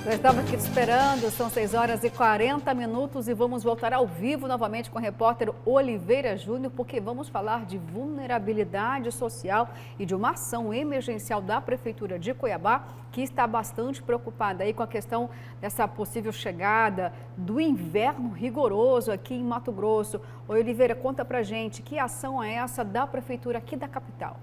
Já estava aqui esperando, são 6h40 e vamos voltar ao vivo novamente com o repórter Oliveira Júnior, porque vamos falar de vulnerabilidade social e de uma ação emergencial da Prefeitura de Cuiabá, que está bastante preocupada aí com a questão dessa possível chegada do inverno rigoroso aqui em Mato Grosso. Oi, Oliveira, conta pra gente, que ação é essa da Prefeitura aqui da capital?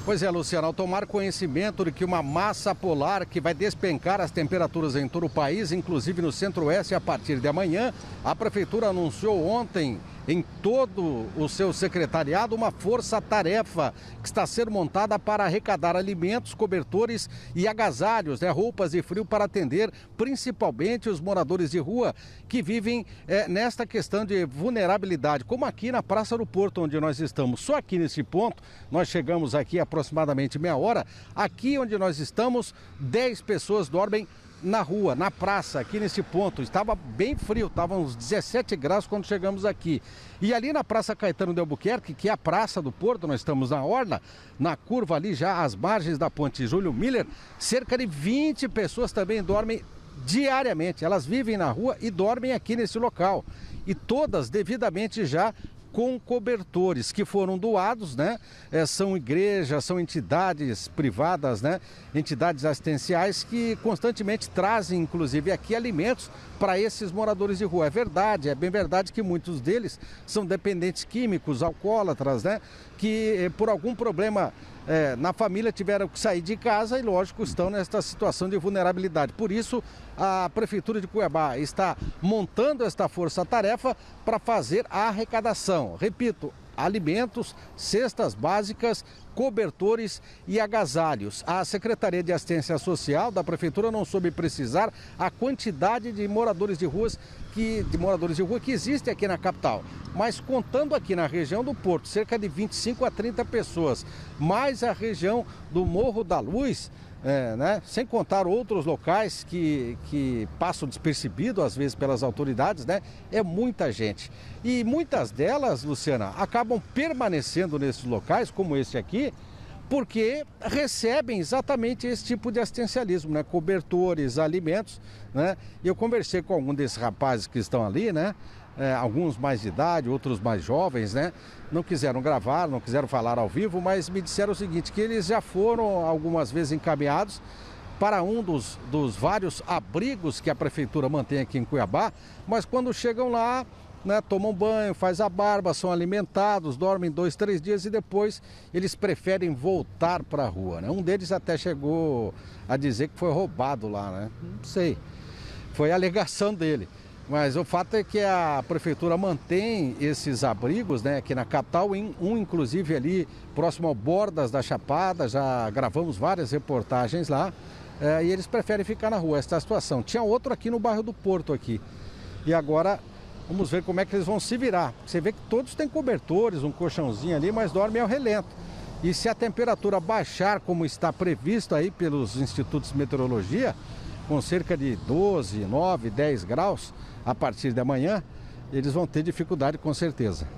Pois é, Luciana, ao tomar conhecimento de que uma massa polar que vai despencar as temperaturas em todo o país, inclusive no centro-oeste, a partir de amanhã, a Prefeitura anunciou ontem em todo o seu secretariado uma força-tarefa que está sendo montada para arrecadar alimentos, cobertores e agasalhos, roupas de frio para atender principalmente os moradores de rua que vivem nesta questão de vulnerabilidade, como aqui na Praça do Porto, onde nós estamos. Só aqui nesse ponto, nós chegamos aqui há aproximadamente meia hora, aqui onde nós estamos, 10 pessoas dormem na rua, na praça, aqui nesse ponto. Estava bem frio, estava uns 17 graus quando chegamos aqui. E ali na Praça Caetano de Albuquerque, que é a Praça do Porto, nós estamos na orla, na curva ali já às margens da ponte Júlio Miller, cerca de 20 pessoas também dormem diariamente. Elas vivem na rua e dormem aqui nesse local. E todas devidamente já com cobertores que foram doados, são igrejas, são entidades privadas, entidades assistenciais que constantemente trazem, inclusive aqui, alimentos para esses moradores de rua. É verdade, é bem verdade que muitos deles são dependentes químicos, alcoólatras, que por algum problema na família tiveram que sair de casa e, lógico, estão nesta situação de vulnerabilidade. Por isso, a Prefeitura de Cuiabá está montando esta força-tarefa para fazer a arrecadação. Repito, alimentos, cestas básicas, cobertores e agasalhos. A Secretaria de Assistência Social da Prefeitura não soube precisar a quantidade de moradores de rua que existe aqui na capital. Mas contando aqui na região do Porto, cerca de 25 a 30 pessoas, mais a região do Morro da Luz, sem contar outros locais que passam despercebidos às vezes pelas autoridades, é muita gente. E muitas delas, Luciana, acabam permanecendo nesses locais, como esse aqui, porque recebem exatamente esse tipo de assistencialismo, cobertores, alimentos, E eu conversei com algum desses rapazes que estão ali, alguns mais de idade, outros mais jovens, Não quiseram gravar, não quiseram falar ao vivo, mas me disseram o seguinte, que eles já foram algumas vezes encaminhados para um dos vários abrigos que a Prefeitura mantém aqui em Cuiabá, mas quando chegam lá, tomam banho, faz a barba, são alimentados, dormem 2, 3 dias e depois eles preferem voltar para a rua, Um deles até chegou a dizer que foi roubado lá, Não sei, foi a alegação dele. Mas o fato é que a Prefeitura mantém esses abrigos, aqui na capital, um inclusive ali próximo ao Bordas da Chapada, já gravamos várias reportagens lá, e eles preferem ficar na rua, essa é a situação. Tinha outro aqui no bairro do Porto aqui, e agora vamos ver como é que eles vão se virar. Você vê que todos têm cobertores, um colchãozinho ali, mas dormem ao relento. E se a temperatura baixar, como está previsto aí pelos institutos de meteorologia, com cerca de 12, 9, 10 graus, a partir de amanhã, eles vão ter dificuldade com certeza.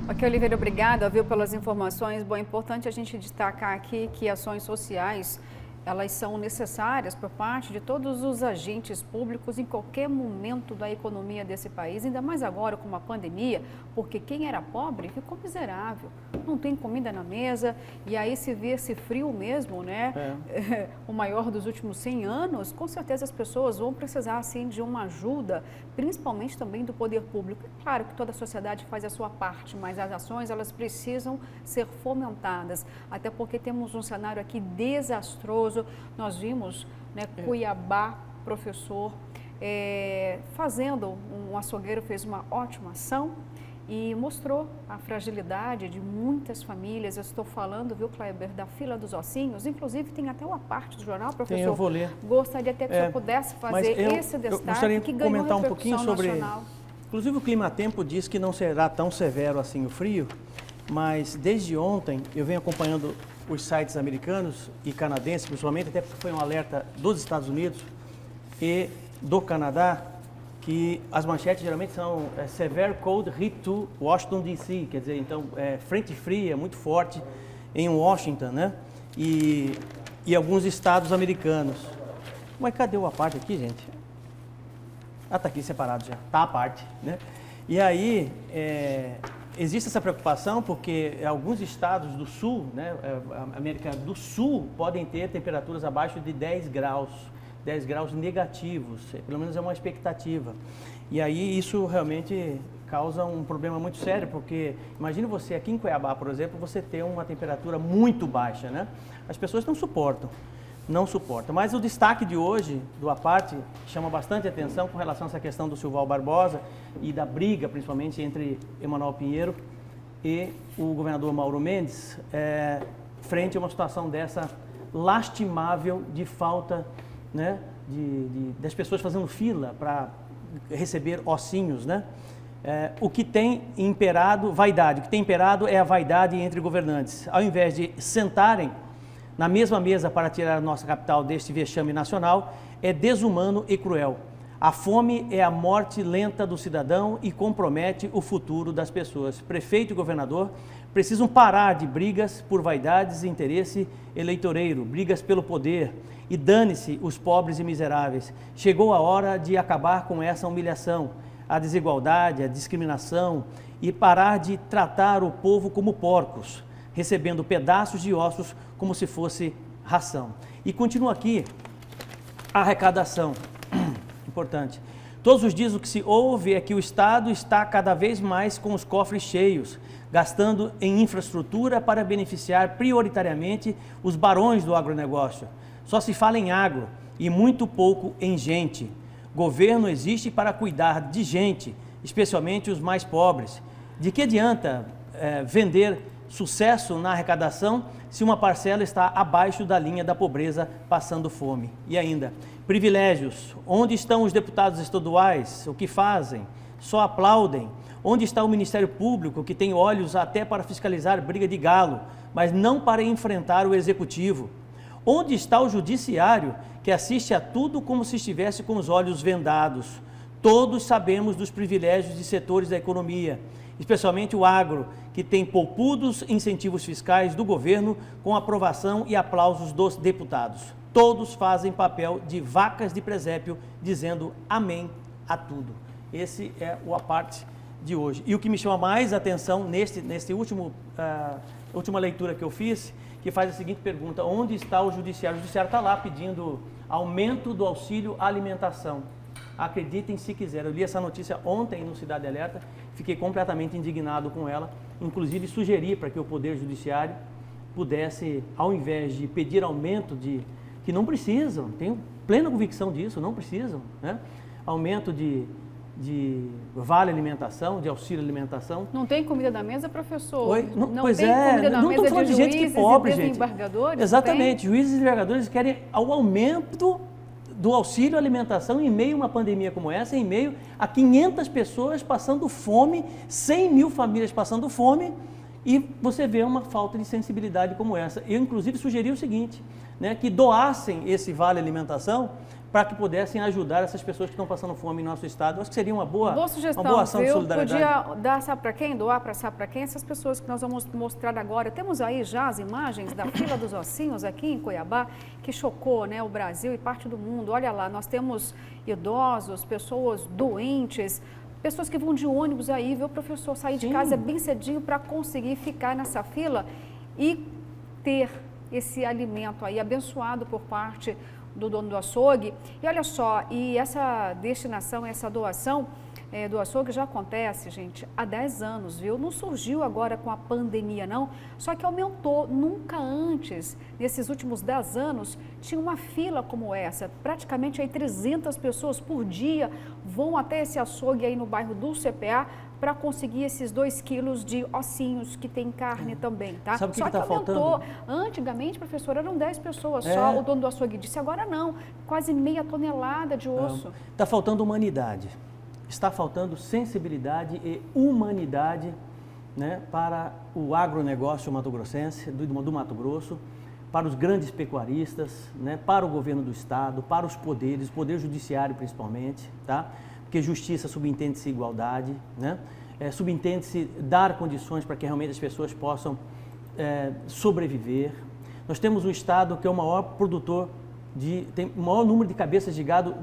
Ok, Oliveira, obrigada, pelas informações. Bom, é importante a gente destacar aqui que ações sociais, elas são necessárias por parte de todos os agentes públicos em qualquer momento da economia desse país, ainda mais agora com uma pandemia, porque quem era pobre ficou miserável, não tem comida na mesa, e aí se vê esse frio mesmo, o maior dos últimos 100 anos, com certeza as pessoas vão precisar, assim, de uma ajuda, principalmente também do poder público. É claro que toda a sociedade faz a sua parte, mas as ações, elas precisam ser fomentadas, até porque temos um cenário aqui desastroso. Nós vimos, Cuiabá, professor, um açougueiro fez uma ótima ação e mostrou a fragilidade de muitas famílias. Eu estou falando, Kleber, da fila dos ossinhos, inclusive tem até uma parte do jornal, professor. Eu vou ler. Gostaria até que o senhor pudesse fazer esse destaque, eu gostaria de que ganhou comentar um pouquinho sobre, nacional. Inclusive o Climatempo diz que não será tão severo assim o frio, mas desde ontem eu venho acompanhando os sites americanos e canadenses, principalmente, até porque foi um alerta dos Estados Unidos e do Canadá, que as manchetes geralmente são Severe Cold Hit to Washington DC, quer dizer, então, frente fria, muito forte em Washington, né? E alguns estados americanos. Mas cadê o à parte aqui, gente? Ah, tá aqui separado já, tá à parte, né? E aí, existe essa preocupação porque alguns estados do sul, né, a América do Sul, podem ter temperaturas abaixo de 10 graus negativos, pelo menos é uma expectativa. E aí isso realmente causa um problema muito sério, porque imagine você aqui em Cuiabá, por exemplo, você ter uma temperatura muito baixa, né? As pessoas não suportam. Mas o destaque de hoje, do à parte, chama bastante atenção com relação a essa questão do Silval Barbosa e da briga, principalmente, entre Emanuel Pinheiro e o governador Mauro Mendes, frente a uma situação dessa lastimável de falta, né, das pessoas fazendo fila para receber ossinhos, né? O que tem imperado, vaidade, o que tem imperado é a vaidade entre governantes. Ao invés de sentarem na mesma mesa para tirar a nossa capital deste vexame nacional, é desumano e cruel. A fome é a morte lenta do cidadão e compromete o futuro das pessoas. Prefeito e governador precisam parar de brigas por vaidades e interesse eleitoreiro, brigas pelo poder, e dane-se os pobres e miseráveis. Chegou a hora de acabar com essa humilhação, a desigualdade, a discriminação e parar de tratar o povo como porcos, recebendo pedaços de ossos como se fosse ração. E continua aqui a arrecadação, importante. Todos os dias o que se ouve é que o Estado está cada vez mais com os cofres cheios, gastando em infraestrutura para beneficiar prioritariamente os barões do agronegócio. Só se fala em agro e muito pouco em gente. Governo existe para cuidar de gente, especialmente os mais pobres. De que adianta vender sucesso na arrecadação se uma parcela está abaixo da linha da pobreza, passando fome? E ainda, privilégios. Onde estão os deputados estaduais? O que fazem? Só aplaudem. Onde está o Ministério Público, que tem olhos até para fiscalizar briga de galo, mas não para enfrentar o Executivo? Onde está o Judiciário, que assiste a tudo como se estivesse com os olhos vendados? Todos sabemos dos privilégios de setores da economia, especialmente o agro, que tem poupudos incentivos fiscais do governo com aprovação e aplausos dos deputados. Todos fazem papel de vacas de presépio, dizendo amém a tudo. Esse é o à parte de hoje. E o que me chama mais atenção neste última leitura que eu fiz, que faz a seguinte pergunta: onde está o Judiciário? O Judiciário está lá pedindo aumento do auxílio alimentação. Acreditem se quiser. Eu li essa notícia ontem no Cidade Alerta, fiquei completamente indignado com ela, inclusive sugeri para que o Poder Judiciário pudesse, ao invés de pedir aumento que não precisam, tenho plena convicção disso, não precisam, né? Aumento de vale alimentação, de auxílio alimentação. Não tem comida na mesa, professor? Oi? Não pois tem comida na não mesa estou falando de gente que é pobre, gente. Desembargadores? Exatamente, juízes e desembargadores querem o aumento do auxílio alimentação em meio a uma pandemia como essa, em meio a 500 pessoas passando fome, 100 mil famílias passando fome, e você vê uma falta de sensibilidade como essa. Eu, inclusive, sugeri o seguinte, né, que doassem esse vale alimentação para que pudessem ajudar essas pessoas que estão passando fome em nosso estado. Eu acho que seria uma boa sugestão, uma boa ação, viu? De solidariedade. Podia dar, sabe para quem? Doar para sabe para quem? Essas pessoas que nós vamos mostrar agora. Temos aí já as imagens da fila dos ossinhos aqui em Cuiabá, que chocou, né, o Brasil e parte do mundo. Olha lá, nós temos idosos, pessoas doentes, pessoas que vão de ônibus aí, viu, professor? Sair de casa bem cedinho para conseguir ficar nessa fila e ter esse alimento aí abençoado por parte do dono do açougue. E olha só, e essa destinação, essa doação do açougue já acontece, gente, há 10 anos, viu? Não surgiu agora com a pandemia, não, só que aumentou. Nunca antes, nesses últimos 10 anos, tinha uma fila como essa. Praticamente aí 300 pessoas por dia vão até esse açougue aí no bairro do CPA para conseguir esses 2 quilos de ossinhos, que tem carne também, tá? Sabe o que só está aumentou. faltando? Antigamente, professor, eram 10 pessoas só, o dono do açougue disse. Agora não, quase meia tonelada de osso. Está faltando humanidade, está faltando sensibilidade e humanidade, né, para o agronegócio mato-grossense, do Mato Grosso, para os grandes pecuaristas, né, para o governo do estado, para os poderes, o poder judiciário principalmente, tá? porque justiça subentende-se igualdade, né? Subentende-se dar condições para que realmente as pessoas possam sobreviver. Nós temos um estado que é o maior produtor, tem o maior número de cabeças de gado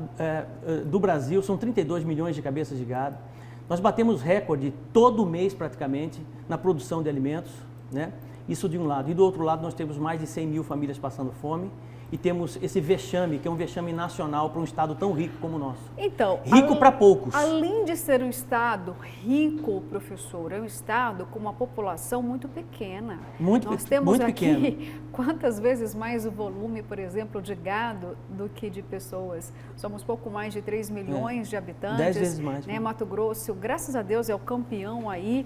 do Brasil, são 32 milhões de cabeças de gado. Nós batemos recorde todo mês praticamente na produção de alimentos, né? Isso de um lado. E do outro lado nós temos mais de 100 mil famílias passando fome. E temos esse vexame, que é um vexame nacional para um estado tão rico como o nosso. Então, rico para poucos. Além de ser um estado rico, professor, é um estado com uma população muito pequena. Nós temos muito aqui pequeno. Quantas vezes mais o volume, por exemplo, de gado do que de pessoas. Somos pouco mais de 3 milhões de habitantes. 10 vezes mais. Né? Mato Grosso, graças a Deus, é o campeão aí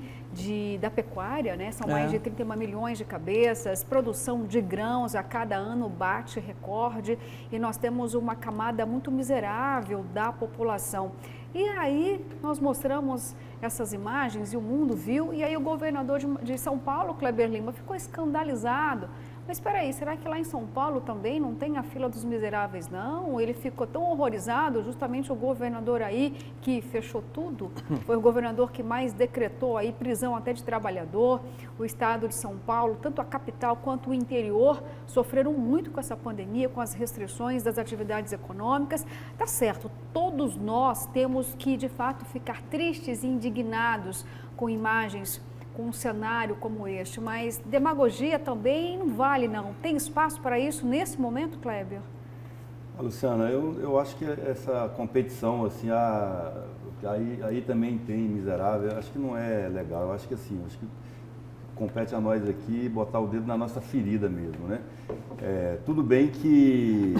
da pecuária, né? São mais de 31 milhões de cabeças, produção de grãos a cada ano bate recorde e nós temos uma camada muito miserável da população. E aí nós mostramos essas imagens e o mundo viu, e aí o governador de São Paulo, Kleber Lima, ficou escandalizado. Mas espera aí, será que lá em São Paulo também não tem a fila dos miseráveis, não? Ele ficou tão horrorizado, justamente o governador aí que fechou tudo, foi o governador que mais decretou aí prisão até de trabalhador. O estado de São Paulo, tanto a capital quanto o interior, sofreram muito com essa pandemia, com as restrições das atividades econômicas. Tá certo, todos nós temos que, de fato, ficar tristes e indignados com imagens, com um cenário como este, mas demagogia também não vale, não. Tem espaço para isso nesse momento, Kleber? Luciana, eu acho que essa competição, assim, aí também tem miserável, eu acho que não é legal. Eu acho que assim, acho que compete a nós aqui botar o dedo na nossa ferida mesmo, né? Tudo bem que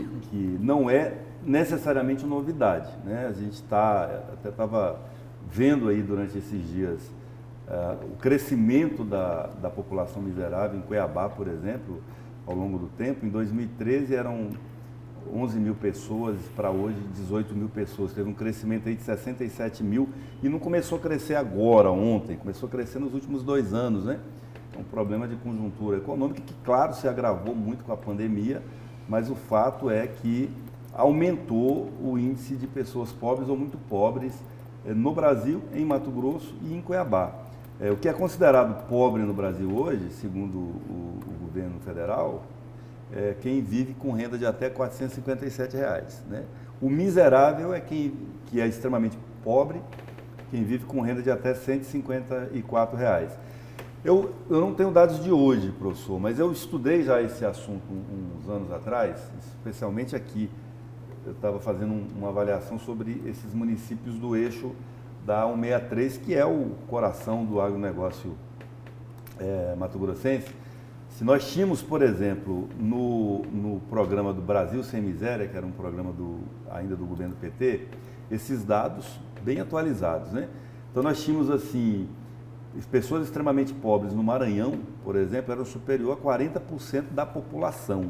não é necessariamente novidade, né? A gente até estava vendo aí durante esses dias o crescimento da população miserável em Cuiabá, por exemplo, ao longo do tempo. Em 2013 eram 11 mil pessoas, para hoje 18 mil pessoas. Teve um crescimento aí de 67 mil e não começou a crescer agora, ontem, começou a crescer nos últimos 2 anos, né? É um problema de conjuntura econômica que, claro, se agravou muito com a pandemia, mas o fato é que aumentou o índice de pessoas pobres ou muito pobres no Brasil, em Mato Grosso e em Cuiabá. O que é considerado pobre no Brasil hoje, segundo o governo federal, é quem vive com renda de até R$ 457, né? O miserável é que é extremamente pobre, quem vive com renda de até R$ 154. Eu não tenho dados de hoje, professor, mas eu estudei já esse assunto uns anos atrás, especialmente aqui. Eu estava fazendo uma avaliação sobre esses municípios do eixo da 163, que é o coração do agronegócio mato-grossense. Se nós tínhamos, por exemplo, no programa do Brasil Sem Miséria, que era um programa ainda do governo PT, esses dados bem atualizados, né? Então nós tínhamos assim, pessoas extremamente pobres no Maranhão, por exemplo, eram superior a 40% da população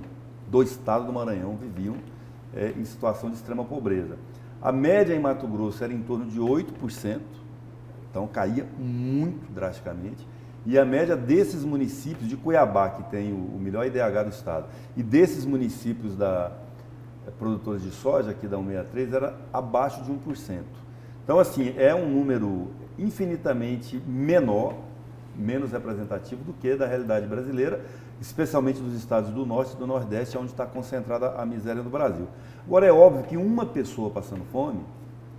do estado do Maranhão viviam em situação de extrema pobreza. A média em Mato Grosso era em torno de 8%, então caía muito drasticamente. E a média desses municípios, de Cuiabá, que tem o melhor IDH do estado, e desses municípios produtores de soja, aqui da 163, era abaixo de 1%. Então, assim, é um número infinitamente menor, menos representativo do que da realidade brasileira, especialmente dos estados do Norte e do Nordeste, onde está concentrada a miséria no Brasil. Agora, é óbvio que uma pessoa passando fome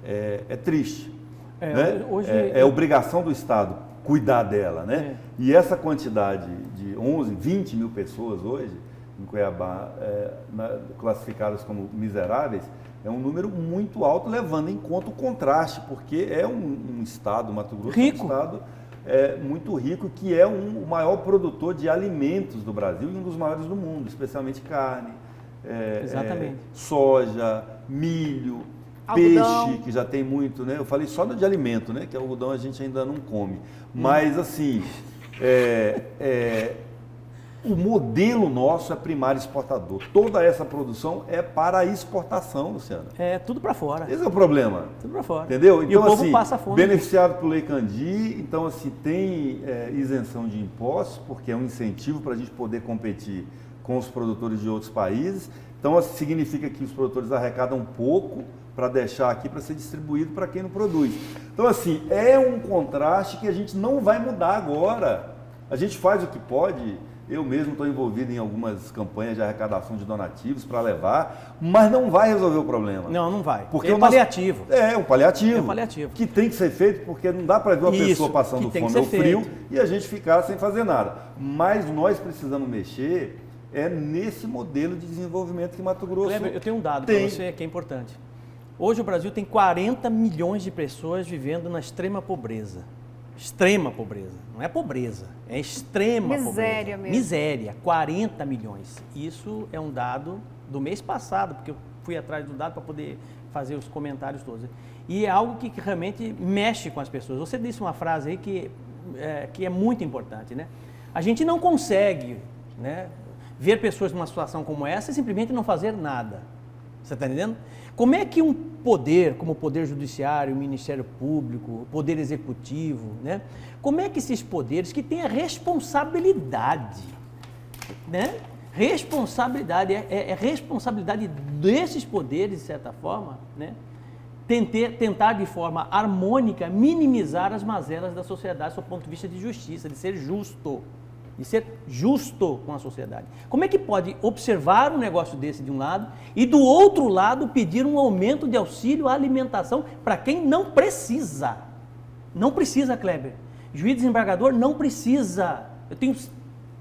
é triste. Né? Hoje é obrigação do Estado cuidar dela, né? E essa quantidade de 11, 20 mil pessoas hoje, em Cuiabá, classificadas como miseráveis, é um número muito alto, levando em conta o contraste, porque é um estado, Mato Grosso, rico. É um estado muito rico, que é o maior produtor de alimentos do Brasil e um dos maiores do mundo, especialmente carne, soja, milho, algodão, peixe, que já tem muito, né? Eu falei só de alimento, né? Que algodão a gente ainda não come. Mas, assim, o modelo nosso é primário exportador. Toda essa produção é para exportação, Luciano. É tudo para fora. Esse é o problema. Tudo para fora. Entendeu? Então, e o povo assim, passa fome. Beneficiado pelo Lei Candir, então, assim, tem isenção de impostos, porque é um incentivo para a gente poder competir com os produtores de outros países. Então, significa que os produtores arrecadam pouco para deixar aqui para ser distribuído para quem não produz. Então, assim, é um contraste que a gente não vai mudar agora. A gente faz o que pode. Eu mesmo estou envolvido em algumas campanhas de arrecadação de donativos para levar, mas não vai resolver o problema. Não, não vai. Porque é um paliativo. É um paliativo. É um paliativo. Que tem que ser feito, porque não dá para ver uma pessoa passando fome ou frio e a gente ficar sem fazer nada. Mas nós precisamos mexer nesse modelo de desenvolvimento que Mato Grosso Kleber, eu tenho um dado para você que é importante. Hoje o Brasil tem 40 milhões de pessoas vivendo na extrema pobreza. Extrema pobreza. Não é pobreza, é extrema pobreza. Miséria mesmo. Miséria, 40 milhões. Isso é um dado do mês passado, porque eu fui atrás do dado para poder fazer os comentários todos. E é algo que realmente mexe com as pessoas. Você disse uma frase aí que é muito importante, né? A gente não consegue, né, ver pessoas numa situação como essa e simplesmente não fazer nada. Você está entendendo? Como é que um poder, como o Poder Judiciário, o Ministério Público, o Poder Executivo, né? Como é que esses poderes que têm a responsabilidade, né? Responsabilidade, é responsabilidade desses poderes, de certa forma, né? Tentar de forma harmônica minimizar as mazelas da sociedade do ponto de vista de justiça, de ser justo com a sociedade. Como é que pode observar um negócio desse de um lado e do outro lado pedir um aumento de auxílio à alimentação para quem não precisa? Não precisa, Kleber. Juiz desembargador não precisa. Eu tenho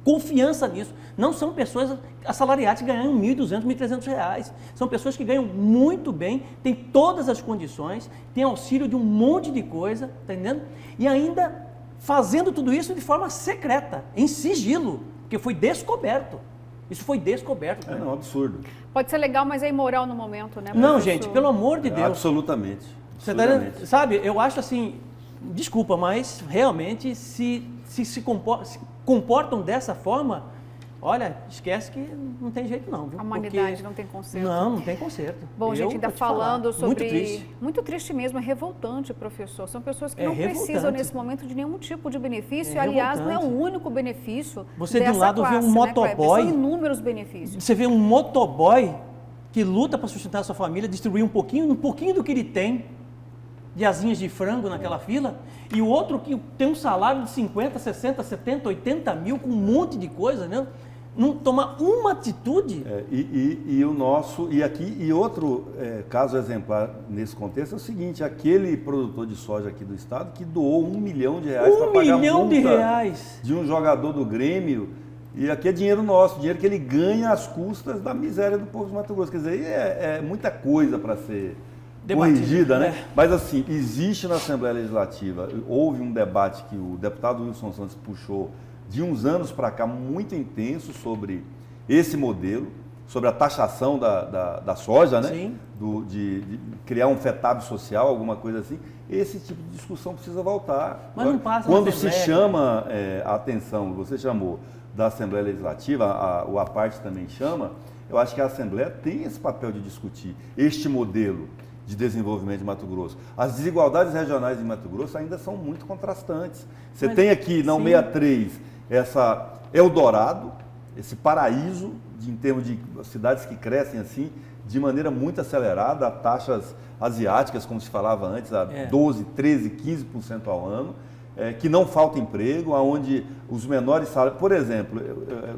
confiança nisso. Não são pessoas assalariadas que ganham R$1.200, R$1.300. São pessoas que ganham muito bem, têm todas as condições, têm auxílio de um monte de coisa, tá entendendo? E ainda fazendo tudo isso de forma secreta, em sigilo, porque foi descoberto. Isso foi descoberto. É um absurdo. Pode ser legal, mas é imoral no momento, né? Não, gente, pelo amor de Deus. Absolutamente. Você tá vendo? Sabe, eu acho assim, desculpa, mas realmente se comportam dessa forma, olha, esquece que não tem jeito não, viu? A humanidade não tem conserto. Não tem conserto. Bom, gente, ainda falando sobre... Muito triste. Muito triste mesmo, é revoltante, professor. São pessoas que não precisam nesse momento de nenhum tipo de benefício. Aliás, não é o único benefício Você de um lado vê um motoboy... São inúmeros benefícios. Você vê um motoboy que luta para sustentar a sua família, distribuir um pouquinho do que ele tem de asinhas de frango naquela fila, e o outro que tem um salário de 50, 60, 70, 80 mil com um monte de coisa, né? Não tomar uma atitude. E outro caso exemplar nesse contexto é o seguinte: aquele produtor de soja aqui do estado que doou R$1 milhão para pagar multa de um jogador do Grêmio, e aqui é dinheiro nosso, dinheiro que ele ganha às custas da miséria do povo de Mato Grosso. Quer dizer, é muita coisa para ser corrigida, né? Mas assim, existe na Assembleia Legislativa, houve um debate que o deputado Wilson Santos puxou de uns anos para cá, muito intenso sobre esse modelo, sobre a taxação da soja, né? Sim. De criar um FETAB social, alguma coisa assim. Esse tipo de discussão precisa voltar. Mas não passa. Quando se chama a atenção, você chamou da Assembleia Legislativa, o APARTE também chama, eu acho que a Assembleia tem esse papel de discutir este modelo de desenvolvimento de Mato Grosso. As desigualdades regionais em Mato Grosso ainda são muito contrastantes. Você tem aqui na 63 essa Eldorado, esse paraíso em termos de cidades que crescem assim de maneira muito acelerada, a taxas asiáticas, como se falava antes, a 12, 13, 15% ao ano, que não falta emprego, onde os menores salários... Por exemplo,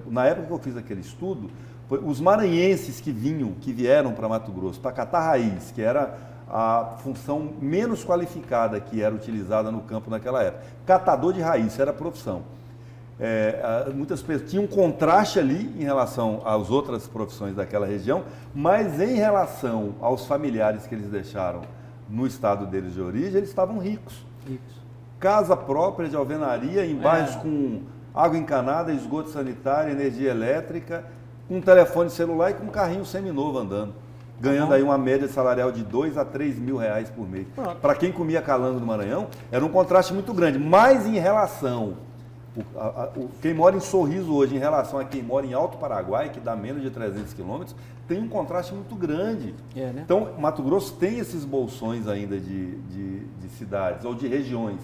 na época que eu fiz aquele estudo, os maranhenses que vieram para Mato Grosso para catar raiz, que era a função menos qualificada que era utilizada no campo naquela época, catador de raiz, isso era a profissão. Muitas pessoas tinham um contraste ali em relação às outras profissões daquela região, mas em relação aos familiares que eles deixaram no estado deles de origem, eles estavam ricos. Casa própria de alvenaria, em bairros com água encanada, esgoto sanitário, energia elétrica, com um telefone celular e com um carrinho seminovo andando, ganhando aí uma média salarial de R$2 a R$3 mil por mês. Para quem comia calango no Maranhão, era um contraste muito grande, mas em relação... quem mora em Sorriso hoje, em relação a quem mora em Alto Paraguai, que dá menos de 300 quilômetros, tem um contraste muito grande. Né? Então, Mato Grosso tem esses bolsões ainda de cidades ou de regiões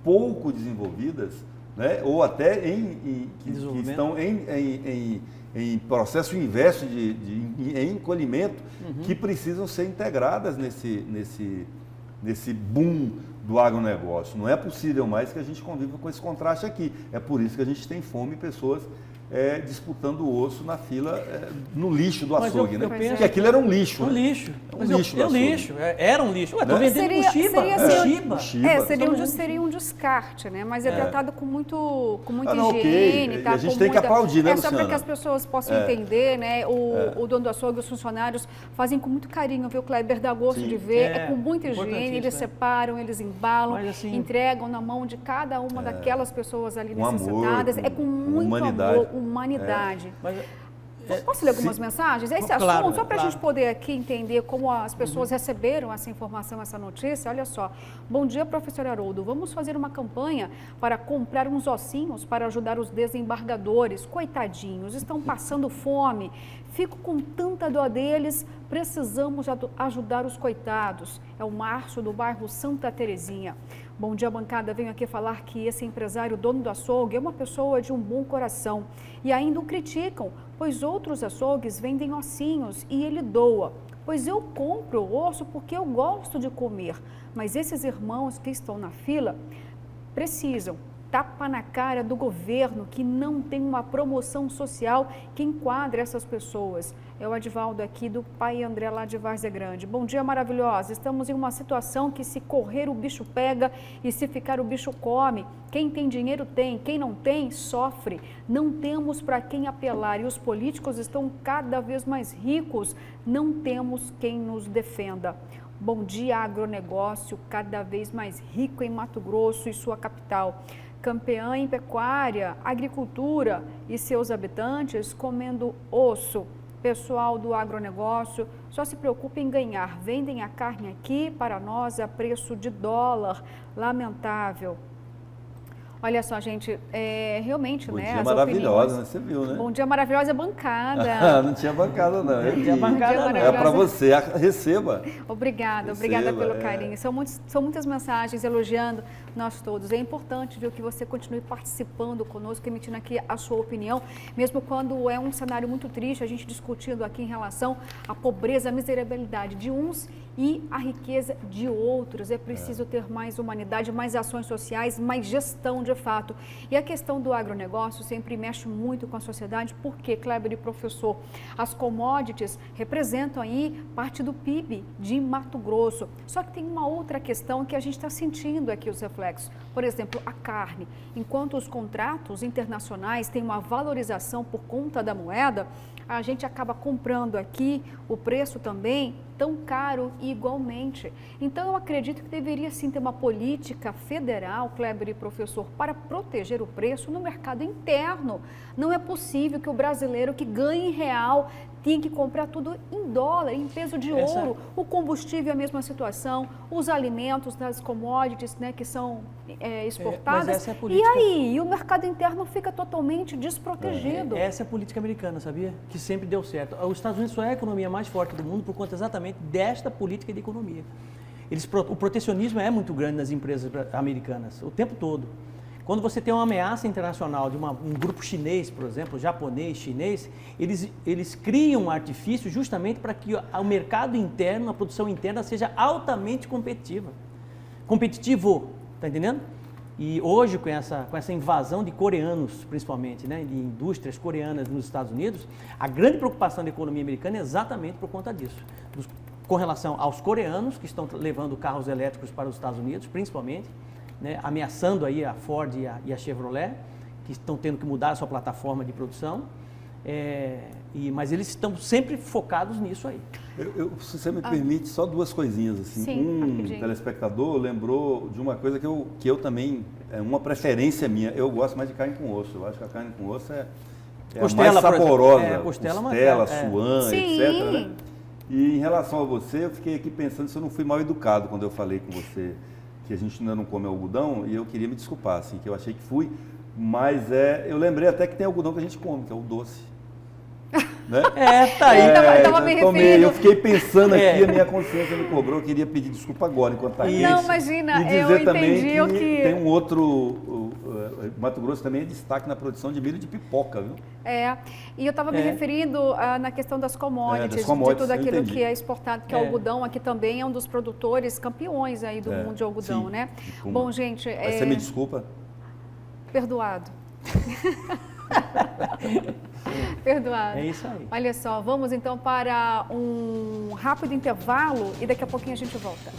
pouco desenvolvidas, né? Ou até que estão em processo inverso em encolhimento, que precisam ser integradas nesse boom do agronegócio. Não é possível mais que a gente conviva com esse contraste aqui. É por isso que a gente tem fome e pessoas disputando o osso na fila, no lixo do açougue, né? Porque aquilo era um lixo. Um lixo. Lixo. Era um lixo. Ué, tô vendendo pro Shiba. Seria um descarte, né? Mas é tratado com muita higiene. Okay. Tá? A gente tem que aplaudir, né, Luciana? Só para que as Luciana? pessoas possam entender, né? O dono do açougue, os funcionários fazem com muito carinho, viu, Kleber? Dá gosto de ver. É com muita higiene, eles separam, eles embalam, entregam na mão de cada uma daquelas pessoas ali necessitadas. É com muito amor, humanidade. Posso ler algumas mensagens? Esse assunto, só para a gente poder aqui entender como as pessoas receberam essa informação, essa notícia. Olha só. Bom dia, professor Haroldo. Vamos fazer uma campanha para comprar uns ossinhos para ajudar os desembargadores. Coitadinhos, estão passando fome. Fico com tanta dó deles. Precisamos ajudar os coitados. É o Márcio, do bairro Santa Terezinha. Bom dia, bancada. Venho aqui falar que esse empresário, dono do açougue, é uma pessoa de um bom coração. E ainda o criticam, pois outros açougues vendem ossinhos e ele doa. Pois eu compro o osso porque eu gosto de comer. Mas esses irmãos que estão na fila precisam. Tapa na cara do governo que não tem uma promoção social que enquadre essas pessoas. É o Adivaldo aqui do Pai André, lá de Várzea Grande. Bom dia, maravilhosa. Estamos em uma situação que se correr o bicho pega e se ficar o bicho come. Quem tem dinheiro tem, quem não tem sofre. Não temos para quem apelar e os políticos estão cada vez mais ricos. Não temos quem nos defenda. Bom dia, agronegócio cada vez mais rico em Mato Grosso e sua capital. Campeã em pecuária, agricultura e seus habitantes comendo osso. Pessoal do agronegócio só se preocupa em ganhar. Vendem a carne aqui para nós a preço de dólar. Lamentável. Olha só, gente, realmente, Bom né? Dia as maravilhosa, opiniões... né? Você viu, né? Bom dia maravilhosa bancada. Não tinha bancada, não. Não tinha bancada, não. É para você, receba. Obrigada pelo carinho. São muitas mensagens elogiando nós todos. É importante, viu, que você continue participando conosco, emitindo aqui a sua opinião, mesmo quando é um cenário muito triste, a gente discutindo aqui em relação à pobreza, à miserabilidade de uns e a riqueza de outros. É preciso ter mais humanidade, mais ações sociais, mais gestão de fato. E a questão do agronegócio sempre mexe muito com a sociedade, porque, Kleber e professor, as commodities representam aí parte do PIB de Mato Grosso. Só que tem uma outra questão que a gente está sentindo aqui os reflexos. Por exemplo, a carne. Enquanto os contratos internacionais têm uma valorização por conta da moeda, a gente acaba comprando aqui o preço também tão caro igualmente. Então, eu acredito que deveria sim ter uma política federal, Kleber e professor, para proteger o preço no mercado interno. Não é possível que o brasileiro que ganha em real tenha que comprar tudo em dólar, em peso de ouro. O combustível é a mesma situação, os alimentos das commodities, né, que são exportadas. Mas essa é a política... E aí? E o mercado interno fica totalmente desprotegido. Essa é a política americana, sabia? Que sempre deu certo. Os Estados Unidos só é a economia mais forte do mundo por conta exatamente desta política de economia. O protecionismo é muito grande nas empresas americanas, o tempo todo. Quando você tem uma ameaça internacional de um grupo chinês, por exemplo, japonês, chinês, eles criam um artifício justamente para que o mercado interno, a produção interna, seja altamente competitiva. Competitivo, está entendendo? E hoje, com essa invasão de coreanos, principalmente, né, de indústrias coreanas nos Estados Unidos, a grande preocupação da economia americana é exatamente por conta disso. Com relação aos coreanos, que estão levando carros elétricos para os Estados Unidos, principalmente, né, ameaçando aí a Ford e a Chevrolet, que estão tendo que mudar a sua plataforma de produção, mas eles estão sempre focados nisso aí. Se você me permite, só duas coisinhas. Assim. Sim, Telespectador lembrou de uma coisa que eu também, é uma preferência minha, eu gosto mais de carne com osso. Eu acho que a carne com osso é costela, a mais saborosa, costela, suã, etc. Né? E em relação a você, eu fiquei aqui pensando se eu não fui mal educado quando eu falei com você que a gente ainda não come algodão, e eu queria me desculpar, assim, que eu achei que fui, mas eu lembrei até que tem algodão que a gente come, que é o doce. Né? Tá aí. Tava me referindo. Eu fiquei pensando aqui, a minha consciência me cobrou, eu queria pedir desculpa agora, enquanto está aqui. Não, imagina, e dizer eu também entendi que tem um outro Mato Grosso também é destaque na produção de milho de pipoca, viu? E eu estava me referindo na questão das commodities, das commodities, de tudo aquilo entendi. que é exportado, que é algodão. Aqui também é um dos produtores campeões aí do mundo de algodão, sim. né? Bom, gente... Mas você me desculpa? Perdoado. Perdoado. É isso aí. Olha só, vamos então para um rápido intervalo e daqui a pouquinho a gente volta.